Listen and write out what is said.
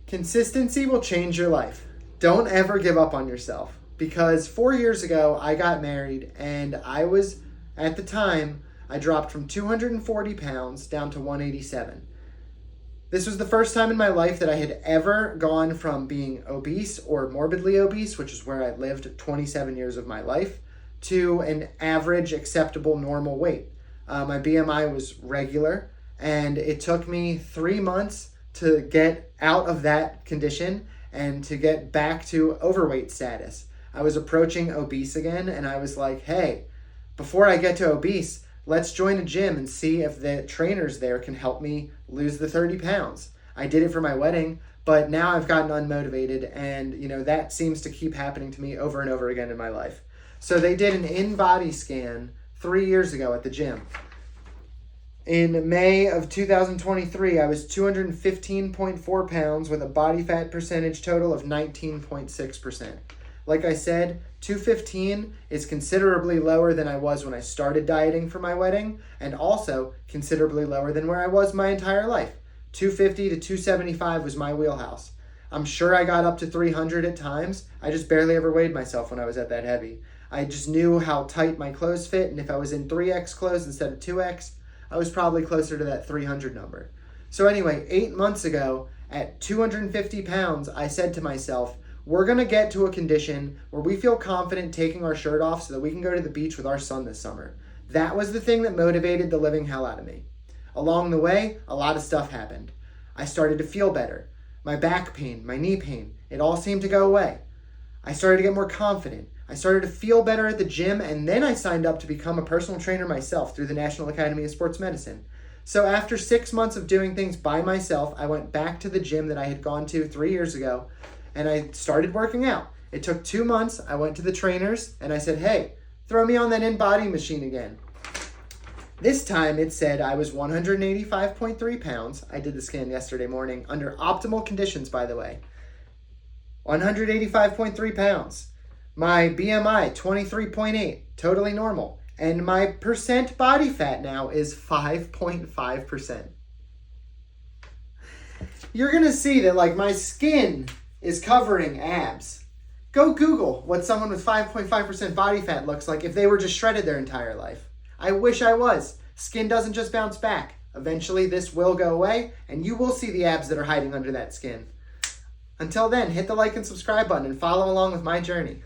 Consistency will change your life. Don't ever give up on yourself, because 4 years ago I got married and at the time, I dropped from 240 pounds down to 187. This was the first time in my life that I had ever gone from being obese or morbidly obese, which is where I lived 27 years of my life, to an average, acceptable, normal weight. My BMI was regular, and it took me 3 months to get out of that condition and to get back to overweight status. I was approaching obese again, and I was like, hey, before I get to obese, let's join a gym and see if the trainers there can help me lose the 30 pounds. I did it for my wedding, but now I've gotten unmotivated, and that seems to keep happening to me over and over again in my life. So they did an in-body scan 3 years ago at the gym. In May of 2023, I was 215.4 pounds with a body fat percentage total of 19.6%. Like I said, 215 is considerably lower than I was when I started dieting for my wedding, and also considerably lower than where I was my entire life. 250 to 275 was my wheelhouse. I'm sure I got up to 300 at times. I just barely ever weighed myself when I was at that heavy. I just knew how tight my clothes fit, and if I was in 3X clothes instead of 2X, I was probably closer to that 300 number. So anyway, 8 months ago, at 250 pounds, I said to myself, we're going to get to a condition where we feel confident taking our shirt off so that we can go to the beach with our son this summer. That was the thing that motivated the living hell out of me. Along the way, a lot of stuff happened. I started to feel better. My back pain, my knee pain, it all seemed to go away. I started to get more confident. I started to feel better at the gym, and then I signed up to become a personal trainer myself through the National Academy of Sports Medicine. So after 6 months of doing things by myself, I went back to the gym that I had gone to 3 years ago, and I started working out. It took 2 months. I went to the trainers, and I said, hey, throw me on that in-body machine again. This time it said I was 185.3 pounds. I did the scan yesterday morning, under optimal conditions, by the way. 185.3 pounds. My BMI, 23.8, totally normal. And my percent body fat now is 5.5%. You're going to see that my skin is covering abs. Go Google what someone with 5.5% body fat looks like if they were just shredded their entire life. I wish I was. Skin doesn't just bounce back. Eventually this will go away, and you will see the abs that are hiding under that skin. Until then, hit the like and subscribe button and follow along with my journey.